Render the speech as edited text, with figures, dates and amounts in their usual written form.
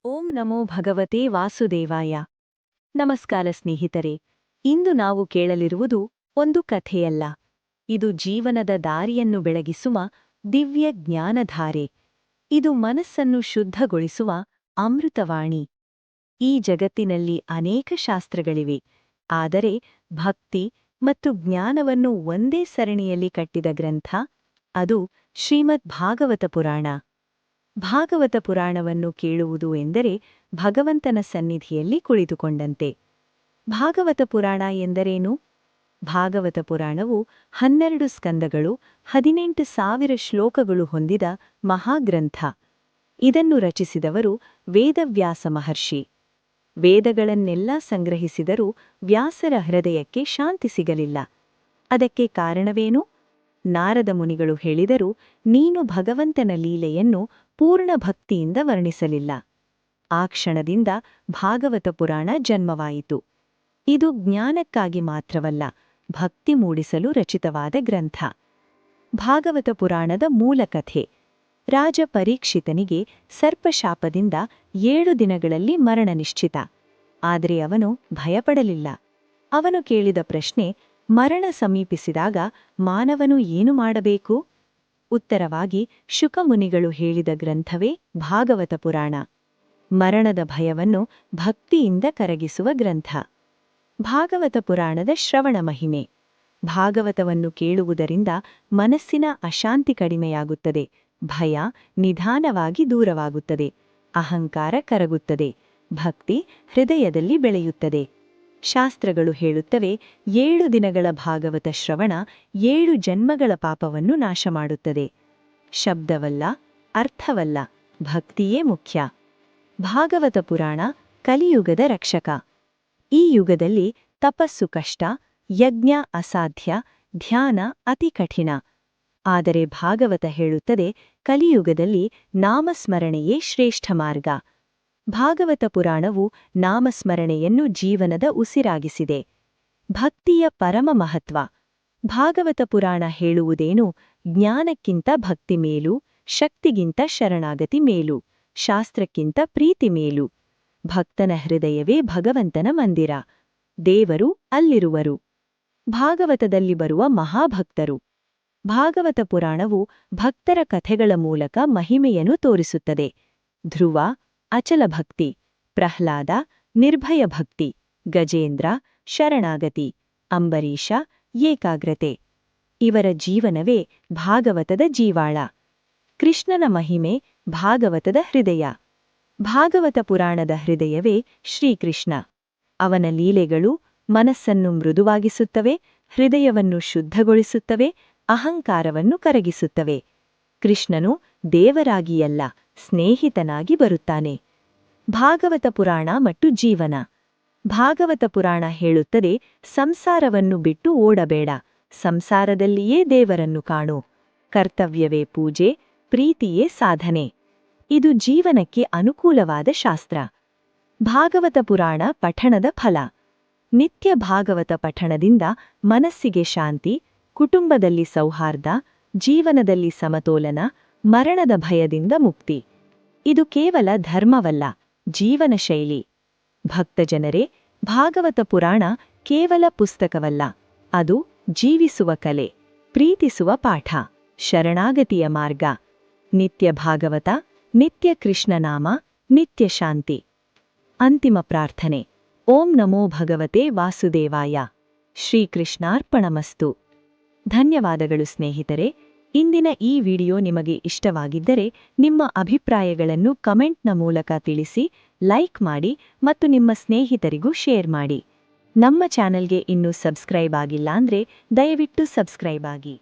ಓಂ ನಮೋ ಭಗವತೆ ವಾಸುದೇವಾಯ. ನಮಸ್ಕಾರ ಸ್ನೇಹಿತರೆ. ಇಂದು ನಾವು ಕೇಳಲಿರುವುದು ಒಂದು ಕಥೆಯಲ್ಲ. ಇದು ಜೀವನದ ದಾರಿಯನ್ನು ಬೆಳಗಿಸುವ ದಿವ್ಯ ಜ್ಞಾನಧಾರೆ. ಇದು ಮನಸ್ಸನ್ನು ಶುದ್ಧಗೊಳಿಸುವ ಅಮೃತವಾಣಿ. ಈ ಜಗತ್ತಿನಲ್ಲಿ ಅನೇಕ ಶಾಸ್ತ್ರಗಳಿವೆ, ಆದರೆ ಭಕ್ತಿ ಮತ್ತು ಜ್ಞಾನವನ್ನು ಒಂದೇ ಸರಣಿಯಲ್ಲಿ ಕಟ್ಟಿದ ಗ್ರಂಥ ಅದು ಶ್ರೀಮದ್ ಭಾಗವತ ಪುರಾಣ. ಭಾಗವತ ಪುರಾಣವನ್ನು ಕೇಳುವುದು ಎಂದರೆ ಭಗವಂತನ ಸನ್ನಿಧಿಯಲ್ಲಿ ಕುಳಿತುಕೊಂಡಂತೆ. ಭಾಗವತ ಪುರಾಣ ಎಂದರೇನು? ಭಾಗವತ ಪುರಾಣವು 12 ಸ್ಕಂದಗಳು, 18,000 ಶ್ಲೋಕಗಳು ಹೊಂದಿದ ಮಹಾಗ್ರಂಥ. ಇದನ್ನು ರಚಿಸಿದವರು ವೇದವ್ಯಾಸ ಮಹರ್ಷಿ. ವೇದಗಳನ್ನೆಲ್ಲ ಸಂಗ್ರಹಿಸಿದರೂ ವ್ಯಾಸರ ಹೃದಯಕ್ಕೆ ಶಾಂತಿ ಸಿಗಲಿಲ್ಲ. ಅದಕ್ಕೆ ಕಾರಣವೇನು? ನಾರದ ಮುನಿಗಳು ಹೇಳಿದರು, ನೀನು ಭಗವಂತನ ಲೀಲೆಯನ್ನು ಪೂರ್ಣ ಭಕ್ತಿಯಿಂದ ವರ್ಣಿಸಲಿಲ್ಲ. ಆ ಕ್ಷಣದಿಂದ ಭಾಗವತ ಪುರಾಣ ಜನ್ಮವಾಯಿತು. ಇದು ಜ್ಞಾನಕ್ಕಾಗಿ ಮಾತ್ರವಲ್ಲ, ಭಕ್ತಿ ಮೂಡಿಸಲು ರಚಿತವಾದ ಗ್ರಂಥ. ಭಾಗವತ ಪುರಾಣದ ಮೂಲ ಕಥೆ. ರಾಜ ಪರೀಕ್ಷಿತನಿಗೆ ಸರ್ಪಶಾಪದಿಂದ 7 ದಿನಗಳಲ್ಲಿ ಮರಣ ನಿಶ್ಚಿತ. ಆದರೆ ಅವನು ಭಯಪಡಲಿಲ್ಲ. ಅವನು ಕೇಳಿದ ಪ್ರಶ್ನೆ, ಮರಣ ಸಮೀಪಿಸಿದಾಗ ಮಾನವನು ಏನು ಮಾಡಬೇಕು? ಉತ್ತರವಾಗಿ ಶುಕಮುನಿಗಳು ಹೇಳಿದ ಗ್ರಂಥವೇ ಭಾಗವತ ಪುರಾಣ. ಮರಣದ ಭಯವನ್ನು ಭಕ್ತಿಯಿಂದ ಕರಗಿಸುವ ಗ್ರಂಥ. ಭಾಗವತ ಪುರಾಣದ ಶ್ರವಣ ಮಹಿಮೆ. ಭಾಗವತವನ್ನು ಕೇಳುವುದರಿಂದ ಮನಸ್ಸಿನ ಅಶಾಂತಿ ಕಡಿಮೆಯಾಗುತ್ತದೆ, ಭಯ ನಿಧಾನವಾಗಿ ದೂರವಾಗುತ್ತದೆ, ಅಹಂಕಾರ ಕರಗುತ್ತದೆ, ಭಕ್ತಿ ಹೃದಯದಲ್ಲಿ ಬೆಳೆಯುತ್ತದೆ. ಶಾಸ್ತ್ರಗಳು ಹೇಳುತ್ತವೆ, 7 ದಿನಗಳ ಭಾಗವತ ಶ್ರವಣ 7 ಜನ್ಮಗಳ ಪಾಪವನ್ನು ನಾಶ ಮಾಡುತ್ತದೆ. ಶಬ್ದವಲ್ಲ, ಅರ್ಥವಲ್ಲ, ಭಕ್ತಿಯೇ ಮುಖ್ಯ. ಭಾಗವತ ಪುರಾಣ ಕಲಿಯುಗದ ರಕ್ಷಕ. ಈ ಯುಗದಲ್ಲಿ ತಪಸ್ಸು ಕಷ್ಟ, ಯಜ್ಞ ಅಸಾಧ್ಯ, ಧ್ಯಾನ ಅತಿ ಕಠಿಣ. ಆದರೆ ಭಾಗವತ ಹೇಳುತ್ತದೆ, ಕಲಿಯುಗದಲ್ಲಿ ನಾಮಸ್ಮರಣೆಯೇ ಶ್ರೇಷ್ಠ ಮಾರ್ಗ. ಭಾಗವತ ಪುರಾಣವು ನಾಮಸ್ಮರಣೆಯನ್ನು ಜೀವನದ ಉಸಿರಾಗಿಸಿದೆ. ಭಕ್ತಿಯ ಪರಮ ಮಹತ್ವ. ಭಾಗವತ ಪುರಾಣ ಹೇಳುವುದೇನು? ಜ್ಞಾನಕ್ಕಿಂತ ಭಕ್ತಿ ಮೇಲು, ಶಕ್ತಿಗಿಂತ ಶರಣಾಗತಿ ಮೇಲು, ಶಾಸ್ತ್ರಕ್ಕಿಂತ ಪ್ರೀತಿ ಮೇಲು. ಭಕ್ತನ ಹೃದಯವೇ ಭಗವಂತನ ಮಂದಿರ. ದೇವರು ಅಲ್ಲಿರುವರು. ಭಾಗವತದಲ್ಲಿ ಬರುವ ಮಹಾಭಕ್ತರು. ಭಾಗವತ ಪುರಾಣವು ಭಕ್ತರ ಕಥೆಗಳ ಮೂಲಕ ಮಹಿಮೆಯನ್ನು ತೋರಿಸುತ್ತದೆ. ಧ್ರುವ ಅಚಲ ಭಕ್ತಿ, ಪ್ರಹ್ಲಾದ ನಿರ್ಭಯ ಭಕ್ತಿ, ಗಜೇಂದ್ರ ಶರಣಾಗತಿ, ಅಂಬರೀಷ ಏಕಾಗ್ರತೆ. ಇವರ ಜೀವನವೇ ಭಾಗವತದ ಜೀವಾಳ. ಕೃಷ್ಣನ ಮಹಿಮೆ ಭಾಗವತದ ಹೃದಯ. ಭಾಗವತ ಪುರಾಣದ ಹೃದಯವೇ ಶ್ರೀಕೃಷ್ಣ. ಅವನ ಲೀಲೆಗಳು ಮನಸ್ಸನ್ನು ಮೃದುವಾಗಿಸುತ್ತವೆ, ಹೃದಯವನ್ನು ಶುದ್ಧಗೊಳಿಸುತ್ತವೆ, ಅಹಂಕಾರವನ್ನು ಕರಗಿಸುತ್ತವೆ. ಕೃಷ್ಣನು ದೇವರಾಗಿಯಲ್ಲ, ಸ್ನೇಹಿತನಾಗಿ ಬರುತ್ತಾನೆ. ಭಾಗವತ ಪುರಾಣ ಮತ್ತು ಜೀವನ. ಭಾಗವತ ಪುರಾಣ ಹೇಳುತ್ತದೆ, ಸಂಸಾರವನ್ನು ಬಿಟ್ಟು ಓಡಬೇಡ, ಸಂಸಾರದಲ್ಲಿಯೇ ದೇವರನ್ನು ಕಾಣು. ಕರ್ತವ್ಯವೇ ಪೂಜೆ, ಪ್ರೀತಿಯೇ ಸಾಧನೆ. ಇದು ಜೀವನಕ್ಕೆ ಅನುಕೂಲವಾದ ಶಾಸ್ತ್ರ. ಭಾಗವತ ಪುರಾಣ ಪಠಣದ ಫಲ. ನಿತ್ಯ ಭಾಗವತ ಪಠಣದಿಂದ ಮನಸ್ಸಿಗೆ ಶಾಂತಿ, ಕುಟುಂಬದಲ್ಲಿ ಸೌಹಾರ್ದ, ಜೀವನದಲ್ಲಿ ಸಮತೋಲನ, ಮರಣದ ಭಯದಿಂದ ಮುಕ್ತಿ. ಇದು ಕೇವಲ ಧರ್ಮವಲ್ಲ, ಜೀವನ ಶೈಲಿ. ಭಕ್ತಜನರೇ, ಭಾಗವತ ಪುರಾಣ ಕೇವಲ ಪುಸ್ತಕವಲ್ಲ, ಅದು ಜೀವಿಸುವ ಕಲೆ, ಪ್ರೀತಿಸುವ ಪಾಠ, ಶರಣಾಗತಿಯ ಮಾರ್ಗ. ನಿತ್ಯ ಭಾಗವತ, ನಿತ್ಯ ಕೃಷ್ಣನಾಮ, ನಿತ್ಯ ಶಾಂತಿ. ಅಂತಿಮ ಪ್ರಾರ್ಥನೆ. ಓಂ ನಮೋ ಭಗವತೆ ವಾಸುದೇವಾಯ. ಶ್ರೀಕೃಷ್ಣಾರ್ಪಣಮಸ್ತು. ಧನ್ಯವಾದಗಳು ಸ್ನೇಹಿತರೆ. ಇಂದಿನ ಈ ವಿಡಿಯೋ ನಿಮಗೆ ಇಷ್ಟವಾಗಿದ್ದರೆ ನಿಮ್ಮ ಅಭಿಪ್ರಾಯಗಳನ್ನು ಕಮೆಂಟ್ನ ಮೂಲಕ ತಿಳಿಸಿ, ಲೈಕ್ ಮಾಡಿ ಮತ್ತು ನಿಮ್ಮ ಸ್ನೇಹಿತರಿಗೂ ಶೇರ್ ಮಾಡಿ. ನಮ್ಮ ಚಾನೆಲ್ಗೆ ಇನ್ನೂ ಸಬ್ಸ್ಕ್ರೈಬ್ ಆಗಿಲ್ಲ ಅಂದ್ರೆ ದಯವಿಟ್ಟು ಸಬ್ಸ್ಕ್ರೈಬ್ ಆಗಿ.